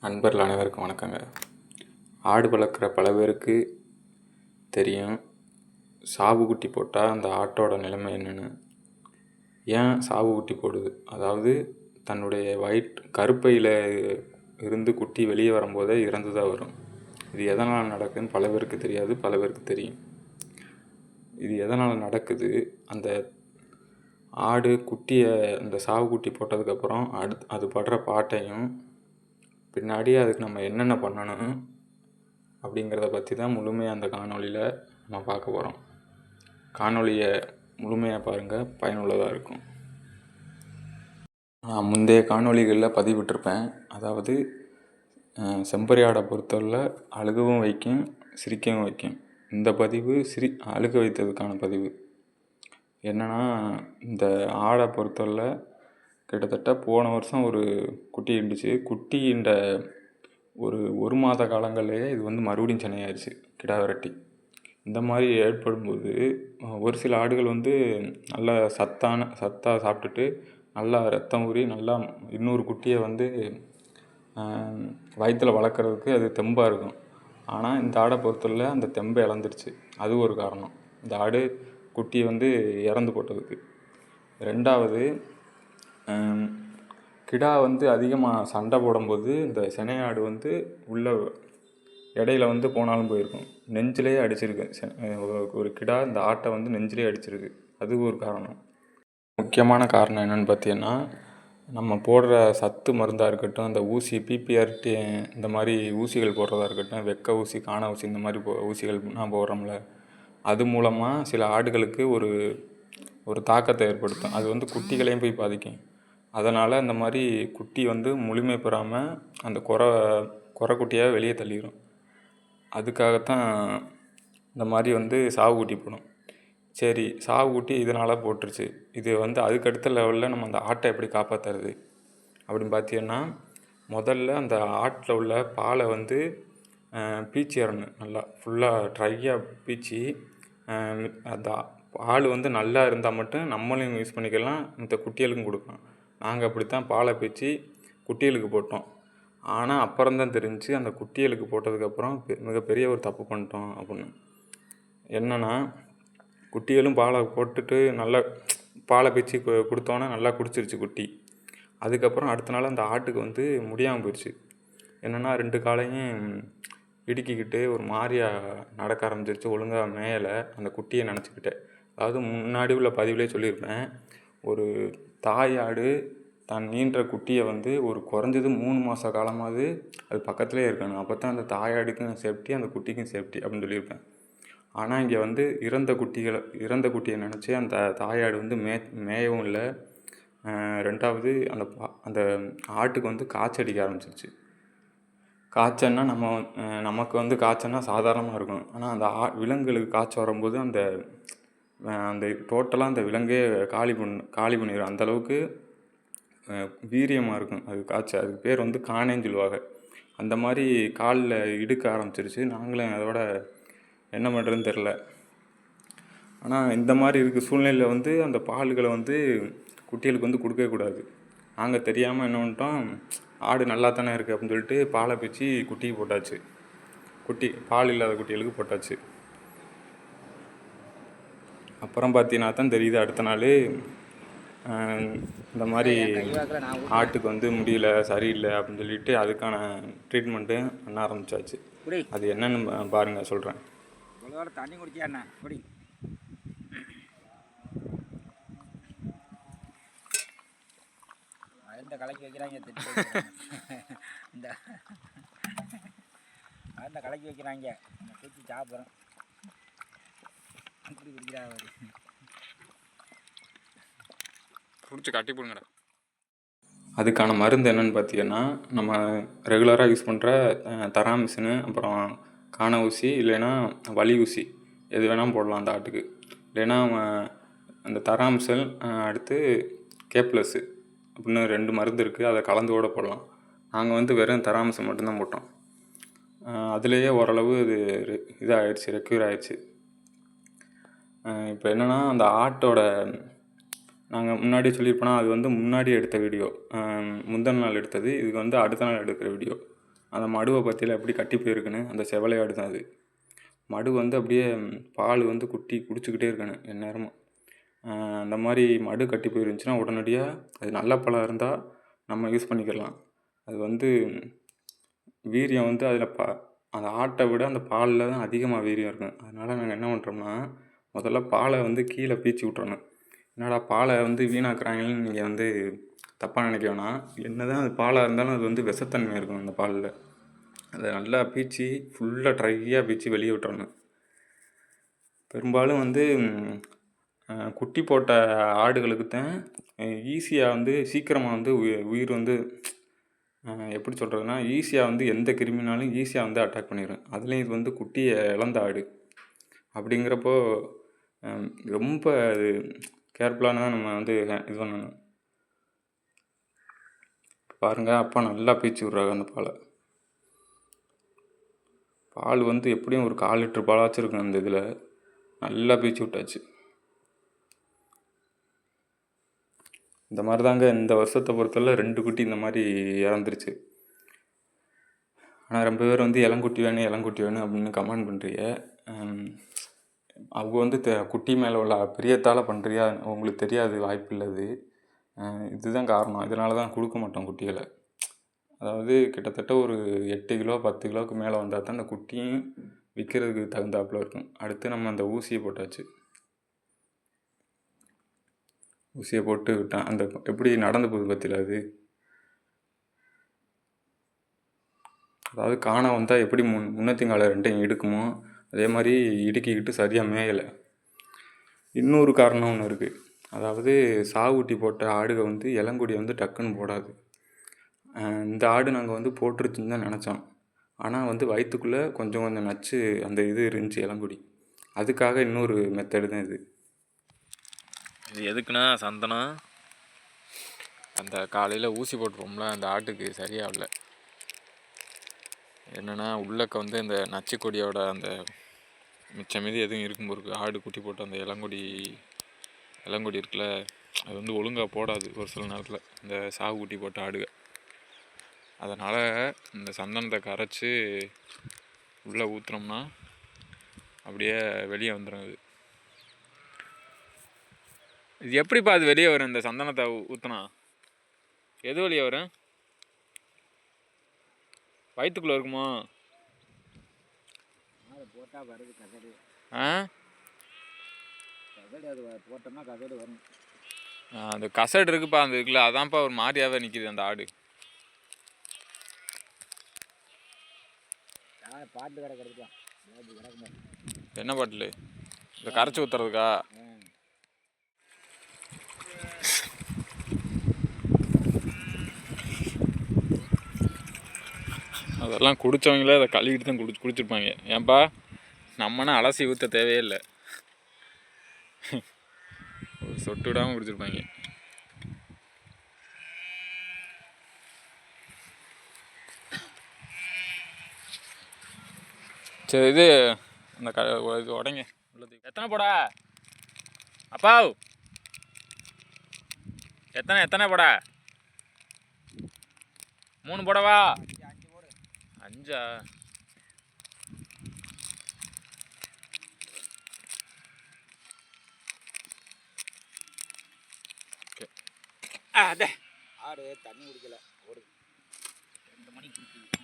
நண்பர்கள் அனைவருக்கும் வணக்கங்க. ஆடு வளர்க்குற பல பேருக்கு தெரியும், சாவு குட்டி போட்டால் அந்த ஆட்டோட நிலைமை என்னென்னு. ஏன் சாவு குட்டி போடுது? அதாவது தன்னுடைய கருப்பையில் இருந்து குட்டி வெளியே வரும்போதே இறந்து தான் வரும். இது எதனால் நடக்குதுன்னு பல பேருக்கு தெரியாது, பல பேருக்கு தெரியும். இது எதனால் நடக்குது? அந்த ஆடு குட்டியை அந்த சாவு குட்டி போட்டதுக்கப்புறம் அது படுற பாட்டையும் பின்னாடி அதுக்கு நம்ம என்னென்ன பண்ணணும் அப்படிங்கிறத பற்றி தான் முழுமையாக அந்த காணொலியில் நம்ம பார்க்க போகிறோம். காணொலியை முழுமையாக பாருங்கள், பயனுள்ளதாக இருக்கும். நான் முந்தைய காணொலிகளில் பதிவிட்டிருப்பேன். அதாவது செம்பறி ஆடை பொறுத்தவரை அழுகவும் வைக்கும், சிரிக்கவும் வைக்கும். இந்த பதிவு அழுக வைத்ததுக்கான பதிவு. என்னென்னா, இந்த ஆடை பொறுத்தவரை கிட்டத்தட்ட போன வருஷம் ஒரு குட்டி இருந்துச்சு. குட்டின்ற ஒரு மாத காலங்கள்லேயே இது மறுபடியும் சென்னையாயிடுச்சு, கிடா விரட்டி. இந்த மாதிரி ஏற்படும்போது ஒரு சில ஆடுகள் நல்லா சத்தாக சாப்பிட்டுட்டு நல்லா ரத்தம் ஊறி நல்லா இன்னொரு குட்டியை வயிற்றில் வளர்க்குறதுக்கு அது தெம்பாக இருக்கும். ஆனால் இந்த ஆடை பொறுத்தவரை அந்த தெம்பை இழந்துருச்சு. அது ஒரு காரணம், இந்த ஆடு குட்டியை இறந்து போட்டதுக்கு. ரெண்டாவது, கிடா அதிகமாக சண்டை போடும்போது இந்த சினையாடு உள்ள இடையில போனாலும் போயிருக்கும், நெஞ்சிலேயே அடிச்சிருக்கு. ஒரு கிடா இந்த ஆட்டை நெஞ்சிலே அடிச்சிருக்கு. அது ஒரு காரணம். முக்கியமான காரணம் என்னென்னு பார்த்தீங்கன்னா, நம்ம போடுற சத்து மருந்தாக இருக்கட்டும், அந்த ஊசி பிபிஆர்டி இந்த மாதிரி ஊசிகள் போடுறதா இருக்கட்டும், வெக்க ஊசி, காண ஊசி, இந்த மாதிரி ஊசிகள் நான் போடுறோம்ல, அது மூலமாக சில ஆடுகளுக்கு ஒரு தாக்கத்தை ஏற்படுத்தும். அது குட்டிகளையும் போய் பாதிக்கும். அதனால் இந்த மாதிரி குட்டி முழுமை பெறாமல் அந்த குறை குட்டியாக வெளியே தள்ளிடும். அதுக்காகத்தான் இந்த மாதிரி சாவு குட்டி போடும். சரி, சாவு குட்டி இதனால் போட்டுருச்சு. இது அதுக்கடுத்த லெவலில் நம்ம அந்த ஆட்டை எப்படி காப்பாற்றுறது அப்படின்னு பார்த்தீங்கன்னா, முதல்ல அந்த ஆட்டில் உள்ள பாலை பீச்சி இறணும். நல்லா ஃபுல்லாக ட்ரையாக பீச்சி, அந்த பால் நல்லா இருந்தால் மட்டும் நம்மளும் யூஸ் பண்ணிக்கலாம், மற்ற குட்டிகளுக்கும் கொடுக்கலாம். நாங்கள் அப்படித்தான் பாலை பீச்சி குட்டிகளுக்கு போட்டோம். ஆனால் அப்புறம்தான் தெரிஞ்சு, அந்த குட்டிகளுக்கு போட்டதுக்கப்புறம் மிகப்பெரிய ஒரு தப்பு பண்ணிட்டோம் அப்படின்னு. என்னென்னா, குட்டிகளும் பாலை போட்டுட்டு நல்லா பாலை பீச்சி கொடுத்தோன்னே நல்லா குடிச்சிருச்சு குட்டி. அதுக்கப்புறம் அடுத்த நாள் அந்த ஆட்டுக்கு முடியாமல் போயிடுச்சு. என்னென்னா, 2 காலையும் இடுக்கிக்கிட்டு ஒரு மாதிரியாக நடக்க ஆரம்பிச்சிருச்சு. ஒழுங்காக மேலே அந்த குட்டியை நினச்சிக்கிட்டேன். அதாவது முன்னாடி உள்ள பதிவிலே சொல்லியிருப்பேன், ஒரு தாயாடு தான் ஈன்ற குட்டியை ஒரு குறைஞ்சது 3 மாத காலமாவது அது பக்கத்துலேயே இருக்கணும். அப்போ தான் அந்த தாயாடுக்கும் சேஃப்டி, அந்த குட்டிக்கும் சேஃப்டி அப்படின்னு சொல்லியிருப்பேன். ஆனால் இங்கே இறந்த குட்டியை நினச்சி அந்த தாயாடு மேயவும் இல்லை. ரெண்டாவது, அந்த ஆட்டுக்கு காய்ச்சடிக்க ஆரம்பிச்சிருச்சு. காய்ச்சல்னா நமக்கு காய்ச்சல்னா சாதாரணமாக இருக்கும். ஆனால் அந்த விலங்குகளுக்கு காய்ச்சல் வரும்போது அந்த டோட்டலாக அந்த விலங்கே காலி பண்ணிடும். அந்தளவுக்கு வீரியமாக இருக்கும் அது காய்ச்சல். அதுக்கு பேர் காணேன்னு சொல்லுவாங்க. அந்த மாதிரி காலில் இடுக்க ஆரம்பிச்சிருச்சு. நாங்களும் அதோட என்ன பண்ணுறதுன்னு தெரில. ஆனால் இந்த மாதிரி இருக்க சூழ்நிலையில் அந்த பால்களை குட்டிகளுக்கு கொடுக்கவே கூடாது. நாங்கள் தெரியாமல் என்ன பண்ணிட்டோம், ஆடு நல்லா தானே இருக்குது அப்படின்னு சொல்லிட்டு பாலை பிச்சு குட்டிக்கு போட்டாச்சு. பால் இல்லாத குட்டிகளுக்கு போட்டாச்சு. அப்புறம் பார்த்தீங்கன்னா தான் தெரியுது, அடுத்த நாள் இந்த மாதிரி ஆட்டுக்கு முடியல, சரியில்லை அப்படின்னு சொல்லிட்டு அதுக்கான ட்ரீட்மெண்ட்டு பண்ண ஆரம்பித்தாச்சு. அது என்னென்னு பாருங்கள், சொல்கிறேன். தண்ணி குடிச்சா குடி. அந்த கலக்கி வைக்கிறாங்க, இந்த கலக்கி வைக்கிறாங்க, குடிச்சு சாப்பிட்றோம். அப்படி குடிக்கிறாங்க, குடிச்சு கட்டி போடுங்கடா. அதுக்கான மருந்து என்னென்னு பார்த்தீங்கன்னா, நம்ம ரெகுலராக யூஸ் பண்ணுற தராமிசினு, அப்புறம் காண ஊசி, இல்லைன்னா வலி ஊசி, எது வேணால் போடலாம் அந்த ஆட்டுக்கு. இல்லைன்னா அந்த தராம்சல், அடுத்து கேப்லஸ்ஸு அப்படின்னு 2 மருந்து இருக்குது, அதை கலந்து கூட போடலாம். நாங்கள் வெறும் தராம்சம் மட்டும்தான் போட்டோம். அதுலேயே ஓரளவு இது இதாகிடுச்சு, ரெக்யூர் ஆகிடுச்சு. இப்போ என்னென்னா, அந்த ஆட்டோட நாங்கள் முன்னாடி சொல்லியிருப்போனா, அது முன்னாடி எடுத்த வீடியோ, முந்தின நாள் எடுத்தது. இது அடுத்த நாள் எடுக்கிற வீடியோ. அந்த மடுவை பற்றியில் எப்படி கட்டி போயிருக்குன்னு அந்த செவலை ஆடு தான் அது. மடு வந்து அப்படியே பால் வந்து குட்டி குடிச்சிக்கிட்டே இருக்கணும் எந்நேரமும். அந்த மாதிரி மடு கட்டி போயிருந்துச்சுன்னா உடனடியாக அது நல்ல பழம் இருந்தால் நம்ம யூஸ் பண்ணிக்கலாம். அது வந்து வீரியம் வந்து அதில் அந்த ஆட்டை விட அந்த பாலில் தான் அதிகமாக வீரியம் இருக்கும். அதனால் நாங்கள் என்ன பண்ணுறோம்னா, முதல்ல பாலை வந்து கீழே பீச்சி விட்றணும். என்னடா பாலை வந்து வீணாக்குறாங்கன்னு நீங்கள் வந்து தப்பாக நினைக்க வேணாம். என்ன தான் அது பாலாக இருந்தாலும் அது வந்து விஷத்தன்மை இருக்கும் அந்த பாலில். அதை நல்லா பீச்சி ஃபுல்லாக ட்ரையாக பீச்சி வெளியே விட்டுறணும். பெரும்பாலும் வந்து குட்டி போட்ட ஆடுகளுக்கு தான் ஈஸியாக வந்து சீக்கிரமாக வந்து உயிர் வந்து எப்படி சொல்கிறதுனா, ஈஸியாக வந்து எந்த கிருமினாலும் ஈஸியாக வந்து அட்டாக் பண்ணிடும். அதுலேயும் இது வந்து குட்டியை இழந்த ஆடு. அப்படிங்கிறப்போ ரொம்ப அது கேர்ஃபுல்லான தான் நம்ம வந்து இது பண்ணணும். பாருங்கள், அப்பா நல்லா பீச்சி விட்றாங்க அந்த பாலை. பால் வந்து எப்படியும் ஒரு 1/4 லிட்டர் பாலாச்சும் இருக்கும் அந்த இதில். நல்லா பீச்சி விட்டாச்சு. இந்த மாதிரி தாங்க இந்த வருஷத்தை பொறுத்தவரை 2 குட்டி இந்த மாதிரி இறந்துருச்சு. ஆனால் ரொம்ப பேர் வந்து இளங்குட்டி வேணும் அப்படின்னு கமெண்ட் பண்ணுறீங்க. அவங்க வந்து குட்டி மேலே உள்ள பிரியத்தால் பண்ணுறியா உங்களுக்கு தெரியாது, வாய்ப்பு இல்லது. இதுதான் காரணம். இதனால தான் கொடுக்க மாட்டோம் குட்டிகளை. அதாவது கிட்டத்தட்ட ஒரு 8 கிலோ 10 கிலோவுக்கு மேலே வந்தால் தான் அந்த குட்டியும் விற்கிறதுக்கு தகுந்தாப்பில் இருக்கும். அடுத்து நம்ம அந்த ஊசியை போட்டாச்சு. ஊசியை போட்டு விட்டான். அந்த எப்படி நடந்து போகுது பற்றில அது. அதாவது காண வந்தால் எப்படி முன்னத்திங்கால 2யும் இடுக்குமோ அதே மாதிரி இடுக்கிக்கிட்டு சரியாக மேயலை. இன்னொரு காரணம் ஒன்று இருக்குது. அதாவது சாகுட்டி போட்ட ஆடுக வந்து இளங்குடியை வந்து டக்குன்னு போடாது. இந்த ஆடு நாங்கள் வந்து போட்டுருச்சுன்னு தான் நினச்சோம். ஆனால் வந்து வயிற்றுக்குள்ளே கொஞ்சம் நச்சு அந்த இது இருந்துச்சு இளங்குடி. அதுக்காக இன்னொரு மெத்தடு தான் இது. இது எதுக்குன்னா சந்தனம் அந்த காலையில் ஊசி போட்டுருவோம்ல, அந்த ஆட்டுக்கு சரியாகல. என்னென்னா உள்ளக்க வந்து இந்த நச்சு கொடியோட அந்த மிச்சம் மீதி எதுவும் இருக்கும் போது ஆடு குட்டி போட்டு அந்த இளங்கொடி இருக்குல்ல, அது வந்து ஒழுங்காக போடாது ஒரு சில நேரத்தில் இந்த சாகு குட்டி போட்ட ஆடுக. அதனால் இந்த சந்தனத்தை கரைச்சி உள்ளே ஊற்றுனோம்னா அப்படியே வெளியே வந்துடும். இது எப்படிப்பா அது வெளியே வரும்? இந்த சந்தனத்தை ஊற்றுனா எது வெளியே வரும்? வயிற்றுக்குள்ளே இருக்குமா? போட்டால் வருது கசடு. கசடு அது போட்டோம்னா கசடு வரும். அந்த கசடு இருக்குப்பா, அந்த இருக்குல்ல, அதான்ப்பா ஒரு மாதிரியாவே நிற்கிது அந்த ஆடு. பாட்டு கடை கிடைக்கலாம். என்ன பாட்டில்? இந்த கரைச்சி ஊற்றுறதுக்கா? அதெல்லாம் குடித்தவங்களே அதை கழுவிட்டு தான் குடிச்சிருப்பாங்க. ஏன்பா நம்மனா அலசி ஊற்ற தேவையே இல்லை, ஒரு சொட்டு விடாமல் குடிச்சிருப்பாங்க. சரி, இது அந்த இது உடைங்க உள்ளது. எத்தனை போடா அப்பா? எத்தனை போடா? 3 போடவா? 5ஆ? ஆடு தண்ணி குடிக்கல, ஒரு 2 மணிக்கு குடிக்குது.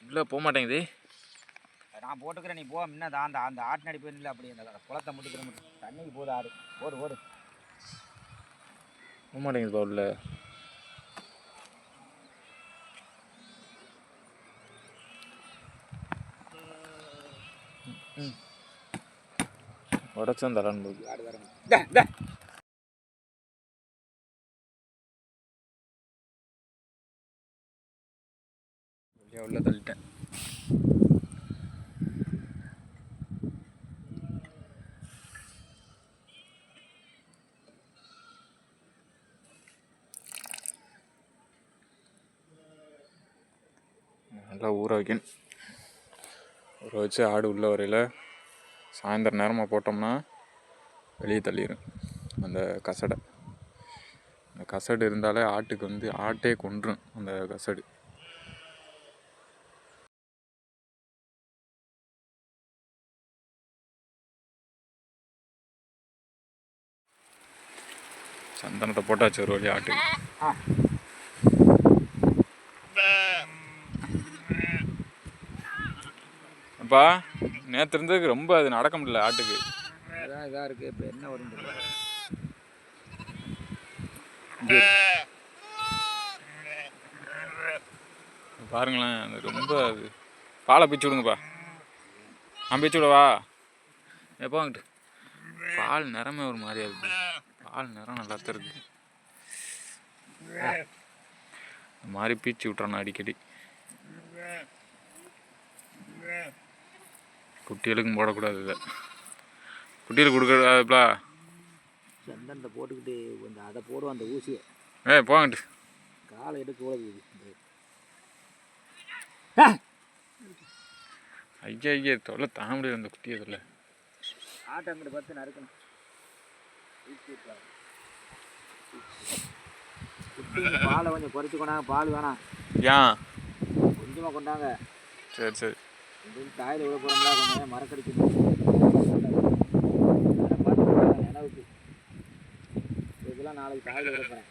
இல்லை போக மாட்டேங்குது. நான் போட்டுக்கிறேன், நீ போ. முன்ன அந்த அந்த ஆட்டு நடி போயிருந்தில்ல, அப்படி அந்த குளத்தை முட்டுக்கிற மட்டும் தண்ணிக்கு போகுது ஆடு. ஓடு போக மாட்டேங்குது பவுலில். உடச்சான் தரான்னு போகுது ஆடு வரணும். உள்ள தள்ளிட்டேன். நல்லா ஊற வைக்கணும். ஊற வச்சு ஆடு உள்ள வரையில் சாயந்தரம் நேரமாக போட்டோம்னா வெளியே தள்ளிடும் அந்த கசடை. அந்த கசடு இருந்தாலே ஆட்டுக்கு வந்து ஆட்டே கொன்றும் அந்த கசடு. சந்தனத்தை போட்டாச்சு ஒரு வழி ஆட்டுக்கு. அப்பா நேற்று இருந்ததுக்கு ரொம்ப அது நடக்க முடியல ஆட்டுக்கு. அதான் இதாக இருக்குது. இப்போ என்ன வரும் தெரியல. பாருங்களேன் அது ரொம்ப அது பாலை பிச்சு விடுங்கப்பா. நான் பிச்சு விடவா? எப்போ வாங்கிட்டு பால் நிறமே ஒரு மாதிரியா இருக்குது. பால் நிறம் நல்லா தான் இருக்குது. இந்த மாதிரி பீச்சு விட்றானு அடிக்கடி. குட்டிகளுக்கும் போடக்கூடாது இதை. குட்டிகளுக்கு கொடுக்கறதுப்பா. சந்தனத்தை போட்டுக்கிட்டு இந்த அதை போடுவோம் அந்த ஊசியை. போங்கட்டு காலை எடுக்க கூடாது. ஐயா ஐயா தொல்லை தாங்க முடியாது அந்த குட்டி அதில். ஆட்டை அங்கிட்டு பார்த்து நறுக்கணும். குட்டி பாலை கொஞ்சம் குறைச்சி கொண்டாங்க. பால் வேணாம். ஏன் கொஞ்சமாக கொண்டாங்க. சரி சரி. தாயில் விட போகிறோம்ல கொஞ்சம் மரக்கடிக்குது. நினைவுக்கு இதெல்லாம் நாளைக்கு தாயில் விட போகிறேன்.